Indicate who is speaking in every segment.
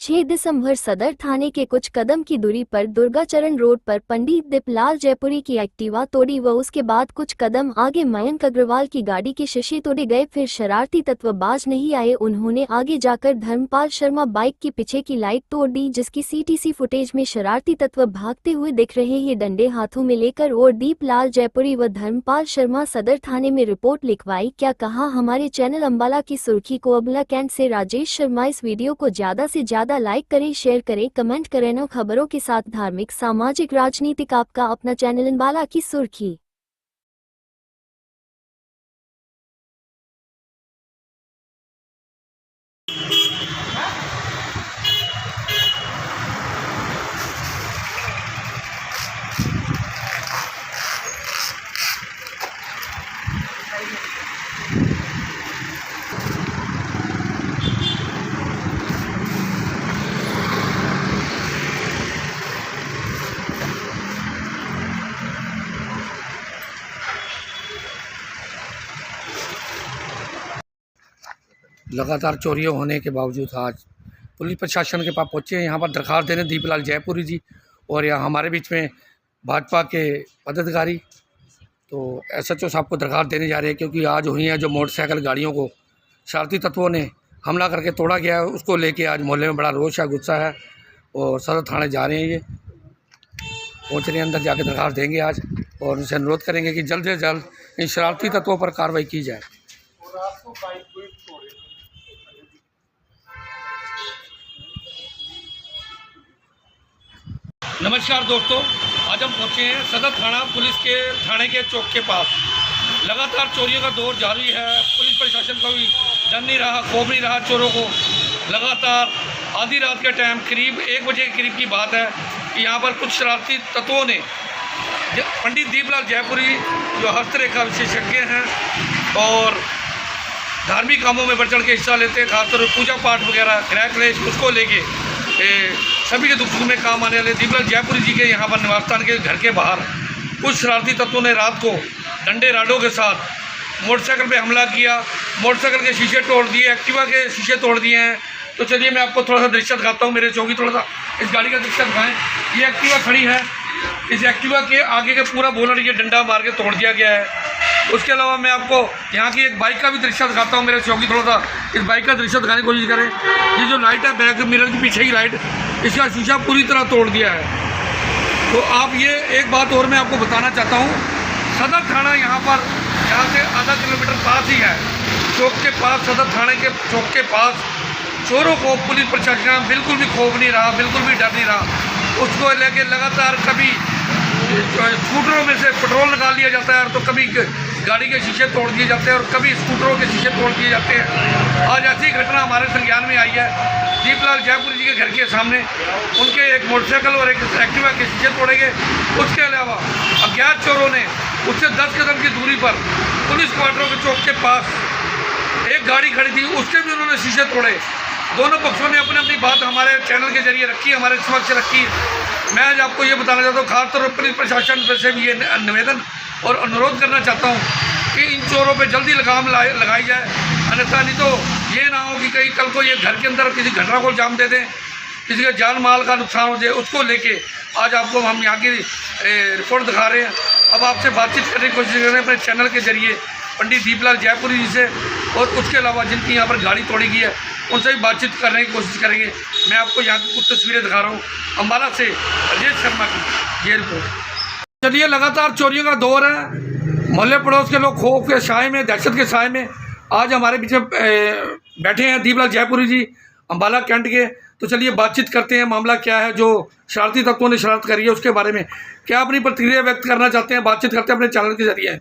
Speaker 1: 6 दिसंबर सदर थाने के कुछ कदम की दूरी पर दुर्गाचरण रोड पर पंडित दीपलाल जयपुरी की एक्टिवा तोड़ी व उसके बाद कुछ कदम आगे मयंक अग्रवाल की गाड़ी के शीशे तोड़े गए। फिर शरारती तत्व बाज नहीं आए, उन्होंने आगे जाकर धर्मपाल शर्मा बाइक की पीछे की लाइट तोड़ दी, जिसकी सीटीसी फुटेज में शरारती तत्व भागते हुए दिख रहे हैं। डंडे हाथों में लेकर और दीपलाल जयपुरी व धर्मपाल शर्मा सदर थाने में रिपोर्ट लिखवाई। क्या कहा हमारे चैनल अम्बाला की सुर्खी को अबला कैंट से राजेश शर्मा। इस वीडियो को ज्यादा से ज्यादा लाइक करें, शेयर करें, कमेंट करें। नौ खबरों के साथ धार्मिक, सामाजिक, राजनीतिक, आपका अपना चैनल अम्बाला की सुर्खी।
Speaker 2: लगातार चोरियां होने के बावजूद आज पुलिस प्रशासन के पास पहुंचे हैं। यहाँ पर दरखास्त देने दीपलाल जयपुरी जी और यहाँ हमारे बीच में भाजपा के पदाधिकारी तो एसएचओ साहब को दरखास्त देने जा रहे हैं, क्योंकि आज हुई है जो मोटरसाइकिल गाड़ियों को शरारती तत्वों ने हमला करके तोड़ा गया है, उसको लेके आज मोहल्ले में बड़ा रोष है, गुस्सा है और सदर थाने जा रहे हैं। ये पहुँच रहे हैं, अंदर जाके दरखास्त देंगे आज और उनसे अनुरोध करेंगे कि जल्द से जल्द इन शरारती तत्वों पर कार्रवाई की जाए। नमस्कार दोस्तों, आज हम पहुँचे हैं सदर थाना पुलिस के थाने के चौक के पास। लगातार चोरियों का दौर जारी है। पुलिस प्रशासन का भी डर नहीं रहा, खौफ नहीं रहा चोरों को। लगातार आधी रात के टाइम करीब 1 बजे के करीब की बात है कि यहाँ पर कुछ शरारती तत्वों ने पंडित दीपलाल जयपुरी जो हस्तरेखा विशेषज्ञ हैं और धार्मिक कामों में बढ़ चढ़ के हिस्सा लेते हैं, खासतौर पर पूजा पाठ वगैरह गृह क्लेश, उसको लेके सभी के दुख सुख में काम आने वाले दीपलाल जयपुरी जी के यहाँ पर निवास स्थान के घर के बाहर कुछ शरारती तत्वों ने रात को डंडे राडों के साथ मोटरसाइकिल पे हमला किया। मोटरसाइकिल के शीशे तोड़ दिए, एक्टिवा के शीशे तोड़ दिए हैं। तो चलिए मैं आपको थोड़ा सा दृश्य दिखाता हूँ। मेरे चौकी थोड़ा सा इस गाड़ी का दृश्य दिखाएँ। ये एक्टिवा खड़ी है, इस एक्टिवा के आगे का पूरा बोनट ये डंडा मार के तोड़ दिया गया है। उसके अलावा मैं आपको यहाँ की एक बाइक का भी दृश्य दिखाता हूँ। मेरे चौकी थोड़ा सा इस बाइक का दृश्य दिखाने की कोशिश करें। ये जो लाइट है बैक मिरर के पीछे की लाइट, इसका शीशा पूरी तरह तोड़ दिया है। तो आप ये एक बात और मैं आपको बताना चाहता हूँ, सदर थाना यहाँ से आधा किलोमीटर पास ही है, चौक के पास, सदर थाने के चौक के पास। चोरों को पुलिस प्रशासन बिल्कुल भी खौफ नहीं रहा, बिल्कुल भी डर नहीं रहा। उसको लेके लगातार कभी स्कूटरों में से पेट्रोल निकाल लिया जाता है, तो कभी गाड़ी के शीशे तोड़ दिए जाते हैं और कभी स्कूटरों के शीशे तोड़ दिए जाते हैं। आज ऐसी घटना हमारे संज्ञान में आई है। दीपलाल जयपुरी जी के घर के सामने उनके एक मोटरसाइकिल और एक एक्टिवा के शीशे तोड़े गए। उसके अलावा अज्ञात चोरों ने उससे 10 कदम की दूरी पर पुलिस क्वार्टरों के चौक के पास एक गाड़ी खड़ी थी, उसके भी उन्होंने शीशे तोड़े। दोनों पक्षों ने अपनी अपनी बात हमारे चैनल के जरिए रखी, हमारे समक्ष रखी। मैं आज आपको ये बताना चाहता हूँ, खासतौर पर पुलिस प्रशासन से भी ये निवेदन और अनुरोध करना चाहता हूँ कि इन चोरों पे जल्दी लगाम लगाई जाए, अन्यथा नहीं तो ये ना हो कि कहीं कल को ये घर के अंदर किसी घटना को अंजाम दे दें, किसी का जान माल का नुकसान हो जाए। उसको लेके आज आपको हम यहाँ की रिपोर्ट दिखा रहे हैं। अब आपसे बातचीत करने की कोशिश कर रहे हैं अपने चैनल के जरिए पंडित दीपलाल जयपुरी जी से, और उसके अलावा जिनकी यहाँ पर गाड़ी तोड़ी गई है उनसे भी बातचीत करने की कोशिश करेंगे। मैं आपको यहाँ की कुछ तस्वीरें दिखा रहा हूँ अम्बाला से, राजेश शर्मा की ये रिपोर्ट। चलिए, लगातार चोरियों का दौर है। मोहल्ले पड़ोस के लोग खौफ के साए में, दहशत के साए में आज हमारे पीछे बैठे हैं दीपलाल जयपुरी जी अम्बाला कैंट के। तो चलिए बातचीत करते हैं, मामला क्या है जो शरारती तत्वों ने शरारत करी है उसके बारे में क्या अपनी प्रतिक्रिया व्यक्त करना चाहते हैं। बातचीत करते हैं अपने चैनल के जरिए।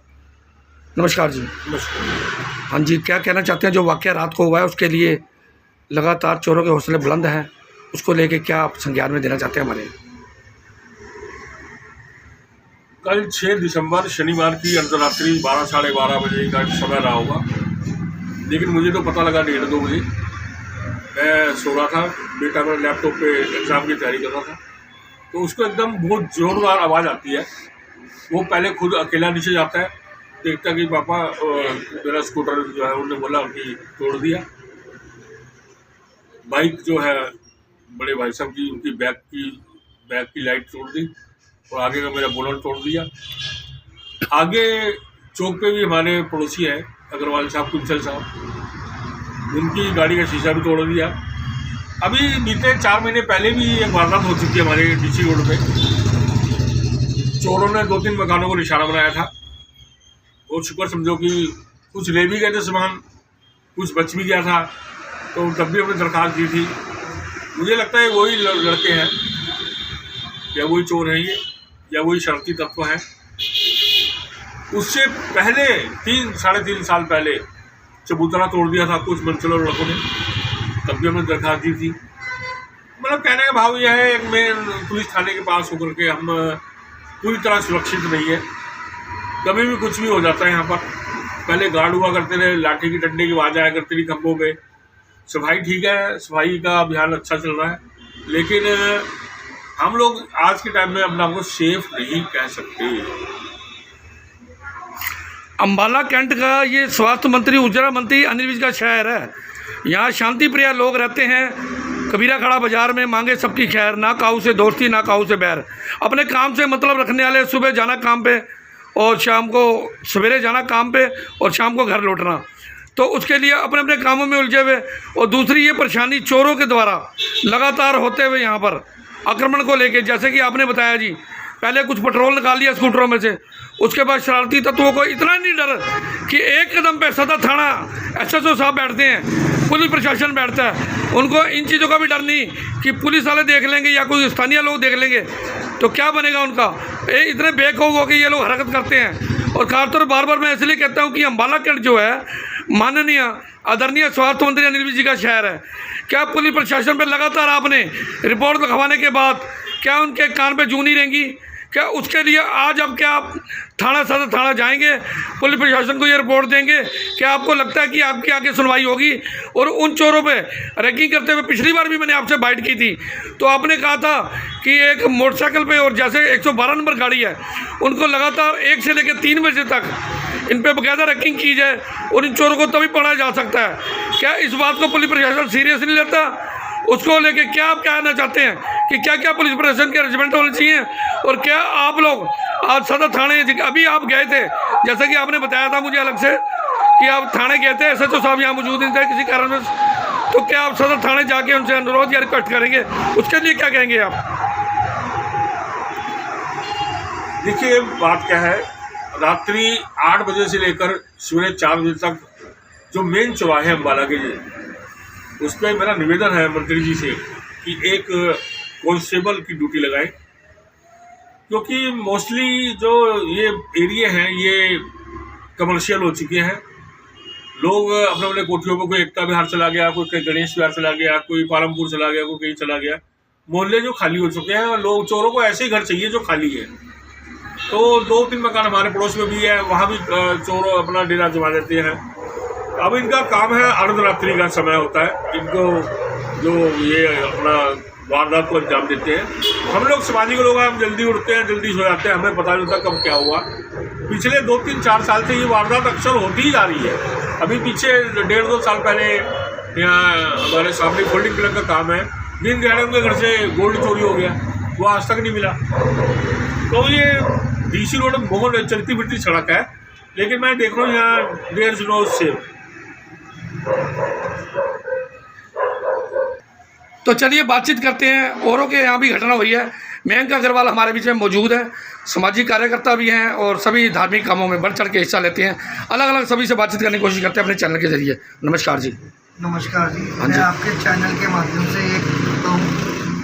Speaker 2: नमस्कार जी। नमस्कार। हाँ जी, क्या कहना चाहते हैं जो वाक़या रात को हुआ है उसके लिए? लगातार चोरों के हौसले बुलंद हैं, उसको लेके क्या आप संज्ञान में देना चाहते हैं हमारे?
Speaker 3: कल 6 दिसंबर शनिवार की अर्धरात्रि 12 साढ़े 12 बजे का समय रहा होगा, लेकिन मुझे तो पता लगा 1:30-2 बजे। मैं सो रहा था, बेटा मेरा लैपटॉप पे एग्ज़ाम की तैयारी कर रहा था, तो उसको एकदम बहुत ज़ोरदार आवाज़ आती है। वो पहले खुद अकेला नीचे जाता है, देखता कि पापा मेरा स्कूटर जो है उन्होंने बोला कि तोड़ दिया। बाइक जो है बड़े भाई साहब की उनकी बैक की लाइट तोड़ दी और आगे का मेरा बोनट तोड़ दिया। आगे चौक पे भी हमारे पड़ोसी हैं अग्रवाल साहब, कुंचल साहब, उनकी गाड़ी का शीशा भी तोड़ दिया। अभी बीते 4 महीने पहले भी एक वारदात हो चुकी है हमारे डीसी रोड पे। चोरों ने 2-3 मकानों को निशाना बनाया था और शुक्र समझो कि कुछ ले भी गए थे सामान, कुछ बच भी गया था, तो तब भी हमने दरख्वास्त दी थी। मुझे लगता है वही लड़के हैं, या वही चोर हैं ये, या वही शरारती तत्व हैं। उससे पहले 3-3.5 साल पहले चबूतरा तोड़ दिया था कुछ मनचलों लड़कों ने, तब भी हमने दरख्वास्त दी थी। मतलब कहने का भाव यह है, एक में पुलिस थाने के पास होकर के हम पूरी तरह सुरक्षित नहीं है, कभी भी कुछ भी हो जाता है यहाँ पर। पहले गार्ड हुआ करते थे, लाठी की डंडे की आवाज़ आया करती थी खंभों पे। सफाई ठीक है, सफाई का अभियान अच्छा चल रहा है, लेकिन हम लोग आज के टाइम में अपने आप को सेफ नहीं कह सकते।
Speaker 2: अम्बाला कैंट का ये स्वास्थ्य मंत्री, ऊर्जा मंत्री अनिल विज का शहर है। यहाँ शांति प्रिय लोग रहते हैं। कबीरा खड़ा बाजार में मांगे सबकी खैर, ना काऊ से दोस्ती ना काऊ से बैर। अपने काम से मतलब रखने वाले, सुबह जाना काम पे और शाम को, सवेरे जाना काम पे और शाम को घर लौटना, तो उसके लिए अपने अपने कामों में उलझे हुए। और दूसरी ये परेशानी चोरों के द्वारा लगातार होते हुए यहाँ पर आक्रमण को लेके, जैसे कि आपने बताया जी, पहले कुछ पेट्रोल निकाल लिया स्कूटरों में से, उसके बाद शरारती तत्वों को इतना नहीं डर कि एक कदम पे सदर थाना SHO साहब बैठते हैं, पुलिस प्रशासन बैठता है, उनको इन चीज़ों का भी डर नहीं कि पुलिस वाले देख लेंगे या कोई स्थानीय लोग देख लेंगे तो क्या बनेगा उनका। इतने बेखौफ हो के ये लोग हरकत करते हैं। और खासतौर बार बार मैं इसलिए कहता हूँ कि अम्बाला कैंट जो है माननीय आदरणीय स्वास्थ्य मंत्री अनिल विज जी का शहर है। क्या पुलिस प्रशासन पर लगातार आपने रिपोर्ट लिखवाने के बाद क्या उनके कान पे जूं नहीं रहेंगी? क्या उसके लिए आज अब क्या आप थाना, सदर थाना जाएंगे, पुलिस प्रशासन को ये रिपोर्ट देंगे? क्या आपको लगता है कि आपकी आगे सुनवाई होगी? और उन चोरों पे रैगिंग करते हुए, पिछली बार भी मैंने आपसे बाइट की थी तो आपने कहा था कि एक मोटरसाइकिल पे, और जैसे 112 नंबर गाड़ी है, उनको लगातार 1 से लेकर 3 बजे तक इन पे बकायदा रैगिंग की जाए और इन चोरों को तभी पकड़ा जा सकता है। क्या इस बात को पुलिस प्रशासन सीरियस नहीं लेता? उसको लेके क्या आप कहना चाहते हैं कि क्या क्या पुलिस प्रशासन के अरेंजमेंट होने चाहिए? और क्या आप लोग आज सदर थाने, अभी आप गए थे, जैसे कि आपने बताया था मुझे अलग से कि आप थाने गए थे, SHO साहब यहाँ मौजूद नहीं थे किसी कारणवश, तो क्या आप सदर थाने जाके उनसे अनुरोध या रिक्वेस्ट करेंगे? उसके लिए क्या कहेंगे आप?
Speaker 3: देखिए बात क्या है, रात्रि 8 बजे से लेकर सुबह 4 बजे तक जो मेन चौराहे अम्बाला के लिए, उस पर मेरा निवेदन है मंत्री जी से कि एक कांस्टेबल की ड्यूटी लगाएं, क्योंकि मोस्टली जो ये एरिया हैं ये कमर्शियल हो चुके हैं। लोग अपने अपने कोठियों पर, कोई एकता विहार चला गया, कोई गणेश विहार चला गया, कोई पालमपुर चला गया, कोई कहीं चला गया। मोहल्ले जो खाली हो चुके हैं और लोग, चोरों को ऐसे ही घर चाहिए जो खाली है। तो 2-3 मकान हमारे पड़ोस में भी है, वहाँ भी चोर अपना डेरा जमा देते हैं। अब इनका काम है, अर्धरात्रि का समय होता है, इनको जो ये अपना वारदात को अंजाम देते हैं। हम लोग सामाजिक लोग हैं, हम जल्दी उठते हैं, जल्दी सो जाते हैं, हमें पता नहीं होता कब क्या हुआ। पिछले 2-3-4 साल से ये वारदात अक्सर होती ही जा रही है। अभी पीछे 1.5-2 साल पहले यहाँ हमारे सामने फोल्डिंग क्लब का काम है, दिन दिहाड़े उनके घर से गोल्ड चोरी हो गया, वो आज तक नहीं मिला। तो ये DC रोड बहुत चलती फिरती सड़क है, लेकिन मैं देख रहा हूँ यहाँ देयर इज नो सेफ।
Speaker 2: तो चलिए बातचीत करते हैं। औरों के यहाँ भी घटना हुई है। मयंक अग्रवाल हमारे बीच में मौजूद है, सामाजिक कार्यकर्ता भी हैं और सभी धार्मिक कामों में बढ़ चढ़ के हिस्सा लेते हैं। अलग अलग सभी से बातचीत करने की कोशिश करते हैं अपने चैनल के जरिए। नमस्कार जी।
Speaker 4: नमस्कार जी। मैं आपके चैनल के माध्यम से एक कहूँ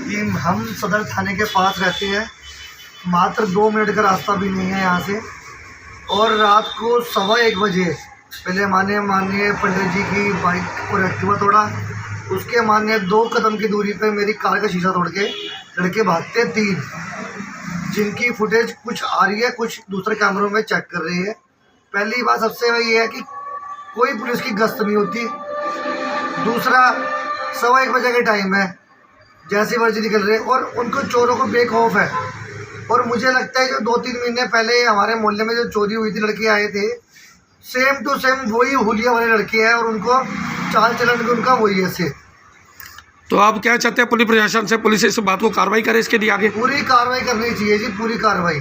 Speaker 4: कि हम सदर थाने के पास रहते हैं, मात्र 2 मिनट का रास्ता भी नहीं है यहाँ से। और रात को 1:15 बजे पहले माननीय पंडित जी की बाइक और एक्टिवा तोड़ा, उसके माननीय 2 कदम की दूरी पे मेरी कार का शीशा तोड़ के लड़के भागते 3, जिनकी फुटेज कुछ आ रही है, कुछ दूसरे कैमरों में चेक कर रहे हैं। पहली बात सबसे ये है कि कोई पुलिस की गश्त नहीं होती। दूसरा, 1:15 बजे का टाइम है, जैसी मर्जी निकल रहे हैं और उनको चोरों को बेखौफ है। और मुझे लगता है जो 2-3 महीने पहले हमारे मोहल्ले में जो चोरी हुई थी, लड़के आए थे, सेम टू सेम वही हुलिया वाले लड़के हैं और उनको चाल चलन भी उनका वही है से।
Speaker 2: तो आप क्या चाहते हैं पुलिस प्रशासन से? पुलिस इस बात को कार्रवाई करे इसके लिए आगे?
Speaker 4: पूरी कार्रवाई करनी चाहिए जी, पूरी कार्रवाई।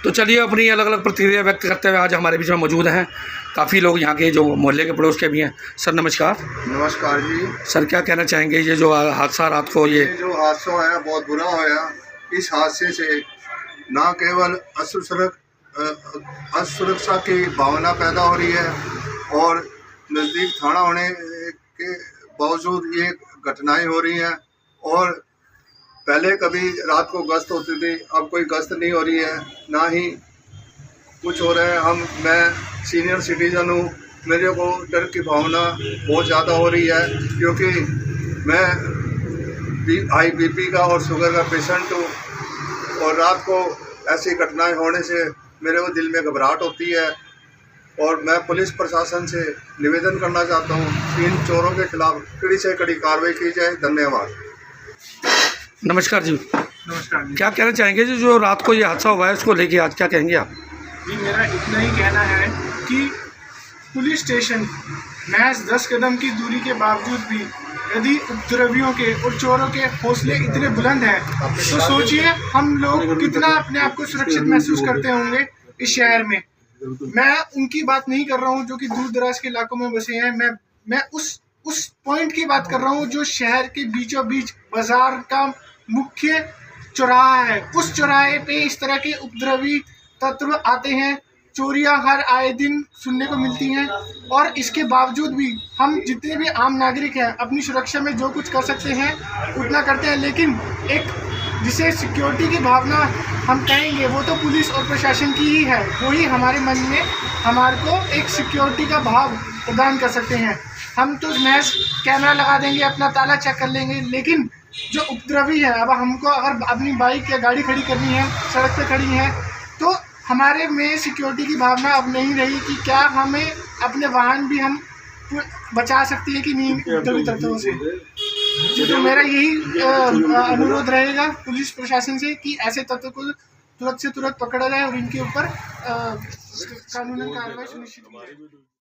Speaker 2: तो चलिए, अपनी अलग अलग प्रतिक्रिया व्यक्त करते हुए आज हमारे बीच में मौजूद हैं काफ़ी लोग यहाँ के जो मोहल्ले के पड़ोस के भी हैं। सर नमस्कार।
Speaker 5: नमस्कार जी।
Speaker 2: सर क्या कहना चाहेंगे, ये जो हादसा रात को ये
Speaker 5: जो हादसा है बहुत बुरा होया। इस हादसे से ना केवल असुरक्षा की भावना पैदा हो रही है और नज़दीक थाना होने के बावजूद ये घटनाएं हो रही हैं, और पहले कभी रात को गश्त होती थी, अब कोई गश्त नहीं हो रही है, ना ही कुछ हो रहा है। मैं सीनियर सिटीज़न हूँ, मेरे को डर की भावना बहुत ज़्यादा हो रही है, क्योंकि मैं हाई बीपी का और शुगर का पेशेंट हूँ, और रात को ऐसी घटनाएं होने से मेरे को दिल में घबराहट होती है। और मैं पुलिस प्रशासन से निवेदन करना चाहता हूँ, इन चोरों के खिलाफ कड़ी से कड़ी कार्रवाई की जाए। धन्यवाद।
Speaker 2: नमस्कार जी।
Speaker 6: नमस्कार जी।
Speaker 2: क्या कहना चाहेंगे जी, जो रात को ये हादसा हुआ है उसको लेके आज क्या कहेंगे आप?
Speaker 6: जी मेरा इतना ही कहना है कि पुलिस स्टेशन महज 10 कदम की दूरी के बावजूद भी यदि उपद्रवियों के और चोरों के हौसले इतने बुलंद हैं, तो सोचिए हम लोग कितना अपने आप को सुरक्षित महसूस करते होंगे इस शहर में। मैं उनकी बात नहीं कर रहा हूँ जो कि दूर दराज के इलाकों में बसे हैं, मैं उस पॉइंट की बात कर रहा हूँ जो शहर के बीचों बीच बाजार का मुख्य चौराहा है। उस चौराहे पे इस तरह के उपद्रवी तत्व आते हैं, चोरियां हर आए दिन सुनने को मिलती हैं, और इसके बावजूद भी हम जितने भी आम नागरिक हैं अपनी सुरक्षा में जो कुछ कर सकते हैं उतना करते हैं। लेकिन एक जिसे सिक्योरिटी की भावना हम कहेंगे वो तो पुलिस और प्रशासन की ही है, वही हमारे मन में हमारे को एक सिक्योरिटी का भाव प्रदान कर सकते हैं। हम तो महज कैमरा लगा देंगे, अपना ताला चेक कर लेंगे, लेकिन जो उपद्रवी है, अब हमको अगर अपनी बाइक या गाड़ी खड़ी करनी है, सड़क पे खड़ी है, तो हमारे में सिक्योरिटी की भावना अब नहीं रही कि क्या हमें अपने वाहन भी हम बचा सकती है कि नहीं उपद्रवी तत्वों से। तो मेरा यही अनुरोध रहेगा पुलिस प्रशासन से कि ऐसे तत्व को तुरंत से तुरंत पकड़ा जाए और इनके ऊपर कानूनी कार्रवाई सुनिश्चित की जाए।